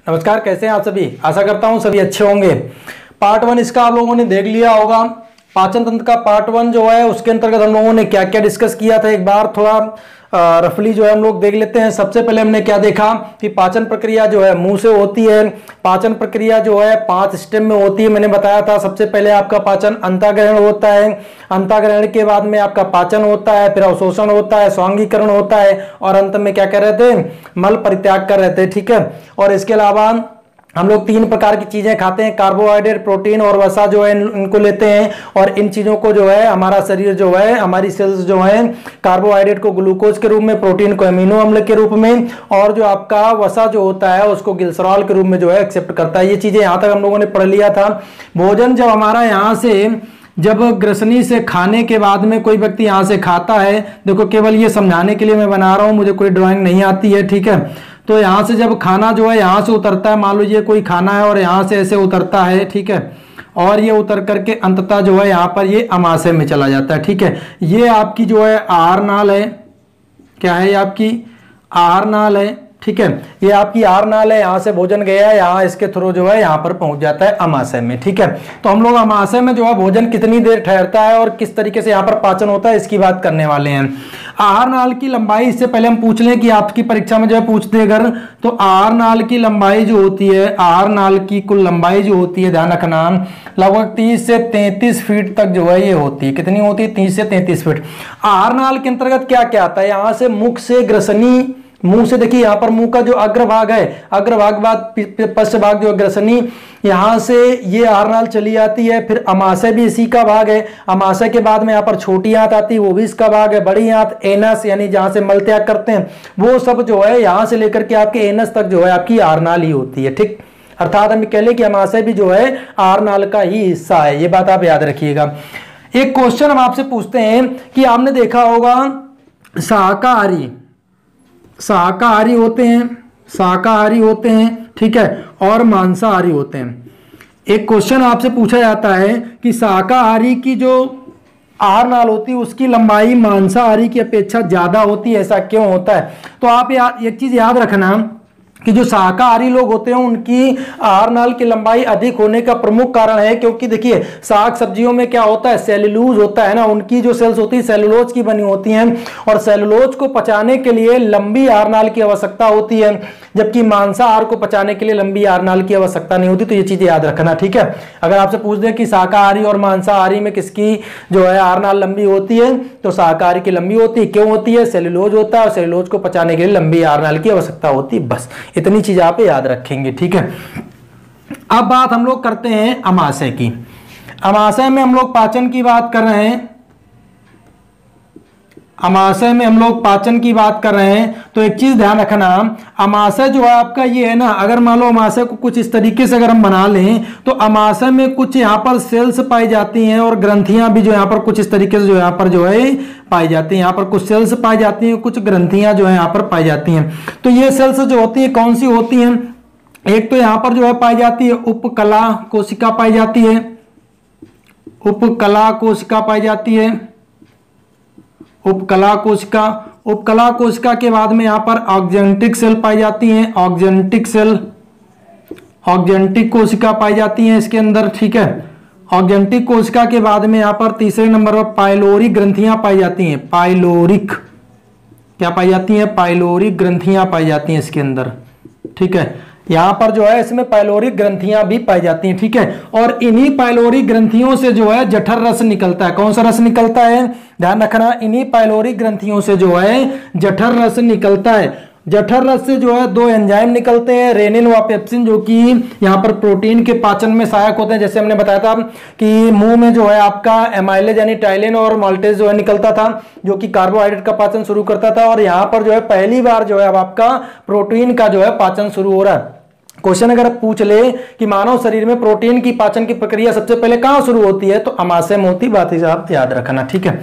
नमस्कार, कैसे हैं आप सभी। आशा करता हूं सभी अच्छे होंगे। पार्ट 1 इसका आप लोगों ने देख लिया होगा। पाचन तंत्र का पार्ट 1 जो है उसके अंतर्गत हम लोगों ने क्या क्या डिस्कस किया था, एक बार थोड़ा रफली जो है हम लोग देख लेते हैं। सबसे पहले हमने क्या देखा कि पाचन प्रक्रिया जो है मुंह से होती है। पाचन प्रक्रिया जो है 5 स्टेप में होती है, मैंने बताया था। सबसे पहले आपका पाचन अंतःग्रहण होता है, अंतःग्रहण के बाद में आपका पाचन होता है, फिर अवशोषण होता है, स्वांगीकरण होता है और अंत में क्या कर रहे थे, मल परित्याग कर रहे थे। ठीक है। और इसके अलावा हम लोग 3 प्रकार की चीजें खाते हैं, कार्बोहाइड्रेट, प्रोटीन और वसा जो है इनको लेते हैं। और इन चीजों को जो है हमारा शरीर जो है, हमारी सेल्स जो है कार्बोहाइड्रेट को ग्लूकोज के रूप में, प्रोटीन को अमीनो अम्ल के रूप में और जो आपका वसा जो होता है उसको ग्लिसरॉल के रूप में जो है एक्सेप्ट करता है। ये चीजें यहां तक हम लोगों ने पढ़ लिया था। भोजन जब हमारा यहां से जब ग्रसनी से खाने के बाद में कोई व्यक्ति यहां से खाता है, देखो केवल ये समझाने के लिए मैं बना रहा हूं, मुझे कोई ड्राइंग नहीं आती है। ठीक है। तो यहां से जब खाना जो है यहां से उतरता है, मान लो ये कोई खाना है और यहां से ऐसे उतरता है। ठीक है। और ये उतर करके अंततः जो है यहां पर ये अमाशय में चला जाता है। ठीक है। ये आपकी जो है आहार नाल है। क्या है ये आपकी आहार नाल है। ठीक है। ये आपकी आहार नाल है, यहां से भोजन गया है, यहां इसके थ्रू जो है यहां पर पहुंच जाता है अमाशय में। ठीक है। तो हम लोग अमाशय में जो है भोजन कितनी देर ठहरता है और किस तरीके से यहां पर पाचन होता है इसकी बात करने वाले हैं। आहार नाल की लंबाई, इससे पहले हम पूछ लें कि आपकी परीक्षा में जो है पूछते अगर, तो आहार नाल की लंबाई जो होती है, आहार नाल की कुल लंबाई जो होती है, ध्यान रखना, लगभग 30 से 33 फीट तक जो है ये होती है। कितनी होती है? 30 से 33 फीट। आहार नाल के अंतर्गत क्या क्या आता है, यहां से मुख से ग्रसनी, मुंह से देखिए यहां पर मुंह का जो अग्रभाग है, अग्रभाग बाद पश्च भाग जो ग्रसनी, यहां से ये आहार नाल चली आती है। फिर अमाशय भी इसी का भाग है। अमाशय के बाद में यहां पर छोटी आंत आती है, वो भी इसका भाग है। बड़ी आंत एनस यानी जहां से मल त्याग करते हैं, वो सब जो है यहां से लेकर के आपके एनस तक जो है आपकी आहार नाल ही होती है। ठीक। अर्थात हम कह लें कि अमाशय भी जो है आहार नाल का ही हिस्सा है। ये बात आप याद रखिएगा। एक क्वेश्चन हम आपसे पूछते हैं कि आपने देखा होगा शाकाहारी होते हैं, शाकाहारी होते हैं, ठीक है, और मांसाहारी होते हैं। एक क्वेश्चन आपसे पूछा जाता है कि शाकाहारी की जो आहार नाल होती है उसकी लंबाई मांसाहारी की अपेक्षा ज्यादा होती है, ऐसा क्यों होता है? तो आप एक चीज याद रखना कि जो शाकाहारी लोग होते हैं उनकी आहार नाल की लंबाई अधिक होने का प्रमुख कारण है क्योंकि देखिए साग सब्जियों में क्या होता है, सेलुलोज होता है ना, उनकी जो सेल्स होती है सेलुलोज की बनी होती हैं और सेलुलोज को पचाने के लिए लंबी आहार नाल की आवश्यकता होती है, जबकि मांसाहार को पचाने के लिए लंबी आहार नाल की आवश्यकता नहीं होती। तो ये चीजें याद रखना। ठीक है। अगर आपसे पूछ दें कि शाकाहारी और मांसाहारी में किसकी जो है आहार नाल लंबी होती है, तो शाकाहारी की लंबी होती है। क्यों होती है? सेलुलोज होता है और सेलुलोज को पचाने के लिए लंबी आहार नाल की आवश्यकता होती है। बस इतनी चीज आप याद रखेंगे। ठीक है। अब बात हम लोग करते हैं अमाशय की। अमाशय में हम लोग पाचन की बात कर रहे हैं। अमाशय में हम लोग पाचन की बात कर रहे हैं तो एक चीज ध्यान रखना, अमाशय जो है आपका ये है ना, अगर मान लो अमाशय को कुछ इस तरीके से अगर हम बना लें तो अमाशय में कुछ यहाँ पर सेल्स पाई जाती हैं और ग्रंथियां भी जो यहाँ पर कुछ इस तरीके से जो यहाँ पर जो है पाई जाती हैं। यहाँ पर कुछ सेल्स पाई जाती हैं, कुछ ग्रंथियां जो है यहाँ पर पाई जाती हैं। तो ये सेल्स जो होती है कौन सी होती हैं? एक तो यहाँ पर जो है पाई जाती है उपकला कोशिका पाई जाती है, उपकला कोशिका पाई जाती है, उपकला कोशिका। उपकला कोशिका के बाद में यहां पर ऑक्जेंटिक सेल पाई जाती हैं, ऑक्जेंटिक सेल, ऑक्जेंटिक कोशिका पाई जाती हैं इसके अंदर। ठीक है। ऑक्जेंटिक कोशिका के बाद में यहां पर तीसरे नंबर पर पाइलोरिक ग्रंथियां पाई जाती हैं। पाइलोरिक क्या पाई जाती हैं? पाइलोरिक ग्रंथियां पाई जाती हैं इसके अंदर। ठीक है। यहां पर जो है इसमें पाइलोरिक ग्रंथियां भी पाई जाती हैं। ठीक है। और इन्हीं पाइलोरिक ग्रंथियों से जो है जठर रस निकलता है। कौन सा रस निकलता है? ध्यान रखना, इन्हीं पाइलोरिक ग्रंथियों से जो है जठर रस निकलता है। जठर रस से जो है 2 एंजाइम निकलते हैं, रेनिन व पेप्सिन, जो कि यहाँ पर प्रोटीन के पाचन में सहायक होते हैं। जैसे हमने बताया था कि मुंह में जो है आपका एमाइलेज यानी टाइलिन और माल्टेज जो है निकलता था, जो कि कार्बोहाइड्रेट का पाचन शुरू करता था, और यहाँ पर जो है पहली बार जो है अब आपका प्रोटीन का जो है पाचन शुरू हो रहा है। क्वेश्चन अगर पूछ ले कि मानव शरीर में प्रोटीन की पाचन की प्रक्रिया सबसे पहले कहां शुरू होती है, तो अमाशय में होती। बात आप याद रखना। ठीक है।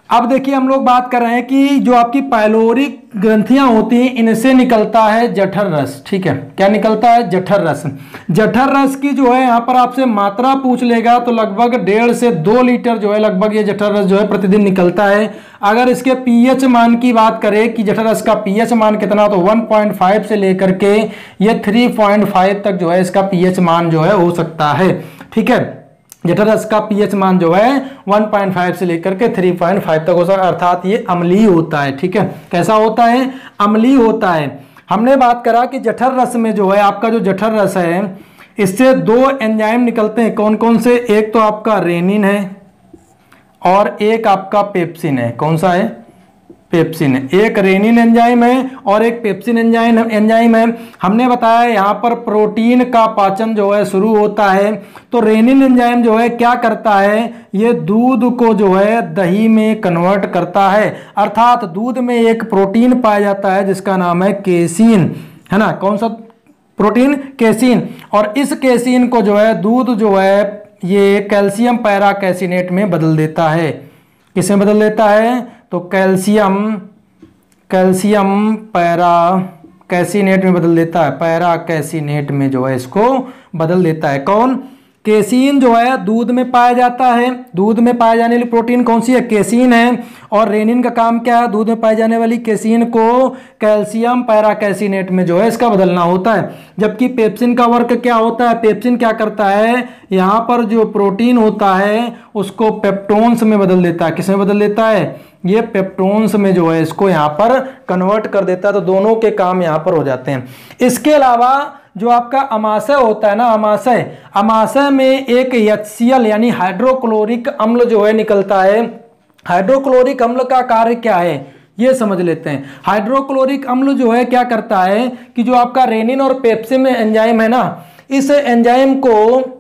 अब देखिए हम लोग बात कर रहे हैं कि जो आपकी पाइलोरी ग्रंथियां होती हैं इनसे निकलता है जठर रस। ठीक है, क्या निकलता है? जठर रस। जठर रस की जो है यहाँ पर आपसे मात्रा पूछ लेगा तो लगभग 1.5 से 2 लीटर जो है लगभग ये जठर रस जो है प्रतिदिन निकलता है। अगर इसके पीएच मान की बात करें कि जठर रस का पीएच मान कितना, तो 1.5 से लेकर के ये 3.5 तक जो है इसका पीएच मान जो है हो सकता है। ठीक है, जठर रस का पीएच मान जो है 1.5 से लेकर के 3.5 तक हो सकता है, अर्थात ये अम्लीय होता है। ठीक है, कैसा होता है? अम्लीय होता है। हमने बात करा कि जठर रस में जो है आपका जो जठर रस है इससे 2 एंजाइम निकलते हैं। कौन कौन से? एक तो आपका रेनिन है और एक आपका पेप्सिन है। कौन सा है? पेप्सिन है। एक रेनिन एंजाइम है और एक पेप्सिन एंजाइम है। हमने बताया यहाँ पर प्रोटीन का पाचन जो है शुरू होता है। तो रेनिन एंजाइम जो है क्या करता है? ये दूध को जो है दही में कन्वर्ट करता है, अर्थात दूध में एक प्रोटीन पाया जाता है जिसका नाम है केसीन, है ना? कौन सा प्रोटीन? केसीन। और इस केसीन को जो है दूध जो है ये कैल्शियम पैराकैसिनेट में बदल देता है। किस में बदल देता है? तो कैल्शियम पैराकैसिनेट में बदल देता है। पैराकैसिनेट में जो है इसको बदल देता है। कौन? केसीन जो है दूध में पाया जाता है। दूध में पाए जाने वाली प्रोटीन कौन सी है? केसीन है। और रेनिन का काम क्या है? दूध में पाई जाने वाली केसीन को कैल्शियम पैराकैसिनेट में जो है इसका बदलना होता है। जबकि पेप्सिन का वर्क क्या होता है? पेप्सिन क्या करता है? यहाँ पर जो प्रोटीन होता है उसको पेप्टोन्स में बदल देता है। किस में बदल देता है? ये पेप्टोन्स में जो है इसको यहाँ पर कन्वर्ट कर देता है। तो दोनों के काम यहाँ पर हो जाते हैं। इसके अलावा जो आपका अमाशय होता है ना, अमाशय में एक HCl यानी हाइड्रोक्लोरिक अम्ल जो है निकलता है। हाइड्रोक्लोरिक अम्ल का कार्य क्या है ये समझ लेते हैं। हाइड्रोक्लोरिक अम्ल जो है क्या करता है कि जो आपका रेनिन और पेप्सिन एंजाइम है ना, इस एंजाइम को,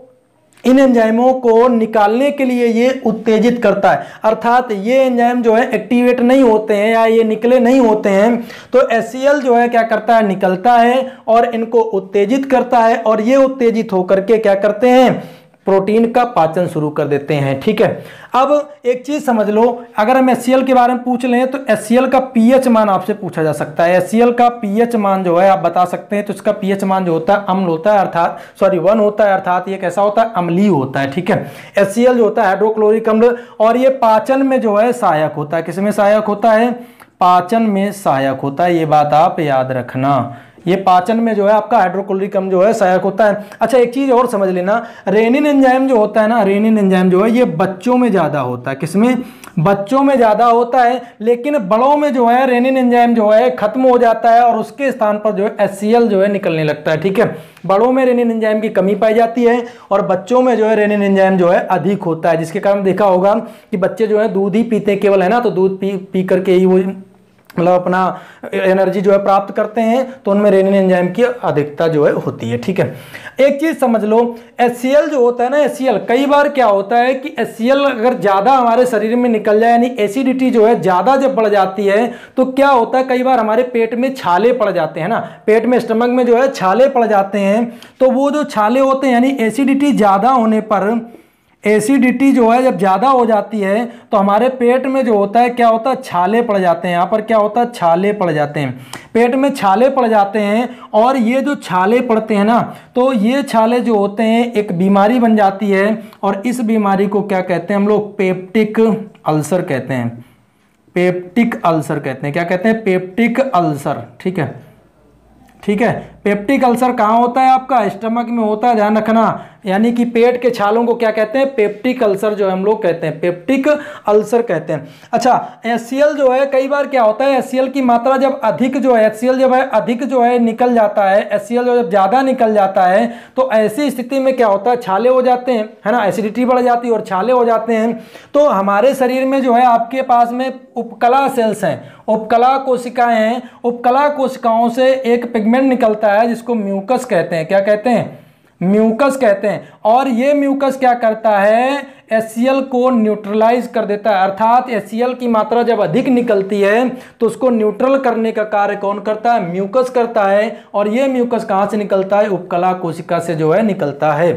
इन एंजाइमों को निकालने के लिए ये उत्तेजित करता है, अर्थात ये एंजाइम जो है एक्टिवेट नहीं होते हैं या ये निकले नहीं होते हैं। तो HCl जो है क्या करता है? निकलता है और इनको उत्तेजित करता है और ये उत्तेजित होकर के क्या करते हैं? प्रोटीन का पाचन शुरू कर देते हैं। ठीक है, अब एक चीज समझ लो, अगर हम HCl के बारे में पूछ लें तो HCl का पीएच मान आपसे पूछा जा सकता है। HCl का पीएच मान जो है आप बता सकते हैं। तो इसका पीएच मान जो होता है अम्ल होता है, अर्थात 1 होता है, अर्थात ये कैसा होता है? अम्लीय होता है। ठीक है, HCl जो होता है हाइड्रोक्लोरिक अम्ल, और ये पाचन में जो है सहायक होता है। किसमें सहायक होता है? पाचन में सहायक होता है। ये बात आप याद रखना, ये पाचन में जो है आपका हाइड्रोक्लोरिक अम्ल जो है सहायक होता है। अच्छा, एक चीज और समझ लेना, रेनिन एंजाइम जो होता है ना, रेनिन एंजाइम जो है ये बच्चों में ज्यादा होता है। किसमें? बच्चों में ज्यादा होता है। लेकिन बड़ों में जो है रेनिन एंजाइम जो है खत्म हो जाता है और उसके स्थान पर जो है HCl जो है निकलने लगता है। ठीक है, बड़ों में रेनिन एंजाइम की कमी पाई जाती है और बच्चों में जो है रेनिन एंजाइम जो है अधिक होता है, जिसके कारण देखा होगा कि बच्चे जो है दूध ही पीते हैं केवल, है ना? तो दूध पी करके ही वो मतलब अपना एनर्जी जो है प्राप्त करते हैं, तो उनमें रेनिन एंजाइम की अधिकता जो है होती है। ठीक है, एक चीज समझ लो, HCl जो होता है ना, HCl कई बार क्या होता है कि HCl अगर ज्यादा हमारे शरीर में निकल जाए, यानी एसिडिटी जो है ज्यादा जब बढ़ जाती है तो क्या होता है, कई बार हमारे पेट में छाले पड़ जाते हैं ना, पेट में स्टमक में जो है छाले पड़ जाते हैं। तो वो जो छाले होते हैं यानी एसिडिटी ज्यादा होने पर, एसिडिटी जो है जब ज़्यादा हो जाती है तो हमारे पेट में जो होता है क्या होता है? छाले पड़ जाते हैं। यहाँ पर क्या होता है? छाले पड़ जाते हैं, पेट में छाले पड़ जाते हैं। और ये जो छाले पड़ते हैं ना, तो ये छाले जो होते हैं एक बीमारी बन जाती है और इस बीमारी को क्या कहते हैं हम लोग? पेप्टिक अल्सर कहते हैं। पेप्टिक अल्सर कहते हैं। क्या कहते हैं? Peptic ulcer. ठीक है, ठीक है, पेप्टिक अल्सर कहाँ होता है? आपका स्टमक में होता है, ध्यान रखना। यानी कि पेट के छालों को क्या कहते हैं? पेप्टिक अल्सर जो हम लोग कहते हैं, पेप्टिक अल्सर कहते हैं। अच्छा, HCl जो है कई बार क्या होता है, HCl की मात्रा जब अधिक जो है, HCl जब है अधिक जो है निकल जाता है, HCl जो जब ज़्यादा निकल जाता है तो ऐसी स्थिति में क्या होता है? छाले हो जाते हैं, है ना? एसिडिटी बढ़ जाती है और छाले हो जाते हैं। तो हमारे शरीर में जो है आपके पास में उपकला सेल्स हैं, उपकला कोशिकाएं हैं। उपकला कोशिकाओं से एक पिगमेंट निकलता है जिसको म्यूकस कहते हैं। क्या कहते हैं? म्यूकस कहते हैं। और ये म्यूकस क्या करता है? HCl को न्यूट्रलाइज कर देता है, अर्थात HCl की मात्रा जब अधिक निकलती है तो उसको न्यूट्रल करने का कार्य कौन करता है? म्यूकस करता है। और ये म्यूकस कहाँ से निकलता है? उपकला कोशिका से जो है निकलता है।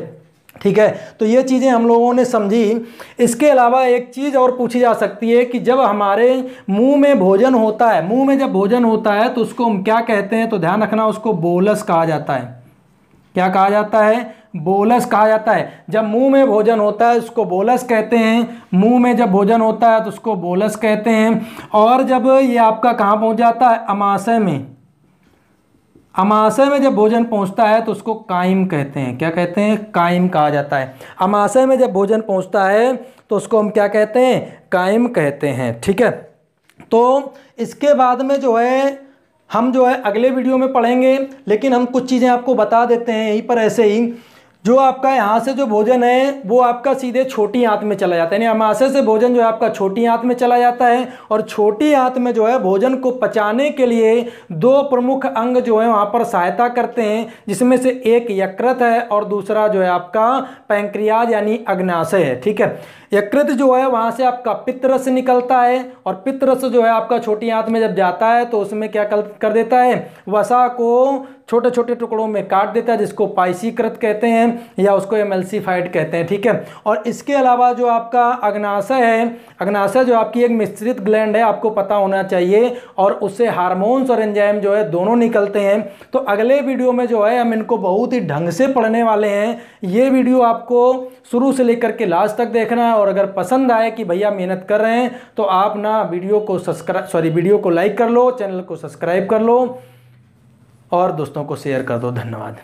ठीक है, तो ये चीज़ें हम लोगों ने समझी। इसके अलावा एक चीज़ और पूछी जा सकती है कि जब हमारे मुंह में भोजन होता है, मुंह में जब भोजन होता है तो उसको हम क्या कहते हैं, तो ध्यान रखना उसको बोलस कहा जाता है। क्या कहा जाता है? बोलस कहा जाता है। जब मुंह में भोजन होता है उसको बोलस कहते हैं, मुंह में जब भोजन होता है तो उसको बोलस कहते हैं। और जब ये आपका कहाँ पहुँच जाता है? अमाशय में। अमाशय में जब भोजन पहुंचता है तो उसको कायम कहते हैं। क्या कहते हैं? कायम कहा जाता है। अमाशय में जब भोजन पहुंचता है तो उसको हम क्या कहते हैं? कायम कहते हैं। ठीक है, तो इसके बाद में जो है हम जो है अगले वीडियो में पढ़ेंगे, लेकिन हम कुछ चीज़ें आपको बता देते हैं यहीं पर ऐसे ही। जो आपका यहाँ से जो भोजन है वो आपका सीधे छोटी आंत में चला जाता है, यानी अमाशय से भोजन जो है आपका छोटी आंत में चला जाता है। और छोटी आंत में जो है भोजन को पचाने के लिए दो प्रमुख अंग जो है वहाँ पर सहायता करते हैं, जिसमें से एक यकृत है और दूसरा जो है आपका पैंक्रियाज यानी अग्नाशय है। ठीक है, यकृत जो है वहाँ से आपका पित्तरस निकलता है और पित्तरस जो है आपका छोटी आंत में जब जाता है तो उसमें क्या कर देता है? वसा को छोटे छोटे टुकड़ों में काट देता है, जिसको पाइसीकृत कहते हैं या उसको एमल्सीफाइड कहते हैं। ठीक है, और इसके अलावा जो आपका अग्नाशय है, अग्नाशय जो आपकी एक मिश्रित ग्लैंड है, आपको पता होना चाहिए, और उससे हार्मोन्स और एंजाइम जो है दोनों निकलते हैं। तो अगले वीडियो में जो है हम इनको बहुत ही ढंग से पढ़ने वाले हैं। ये वीडियो आपको शुरू से लेकर के लास्ट तक देखना है, और अगर पसंद आए कि भैया मेहनत कर रहे हैं तो आप ना वीडियो को लाइक कर लो, चैनल को सब्सक्राइब कर लो और दोस्तों को शेयर कर दो। धन्यवाद।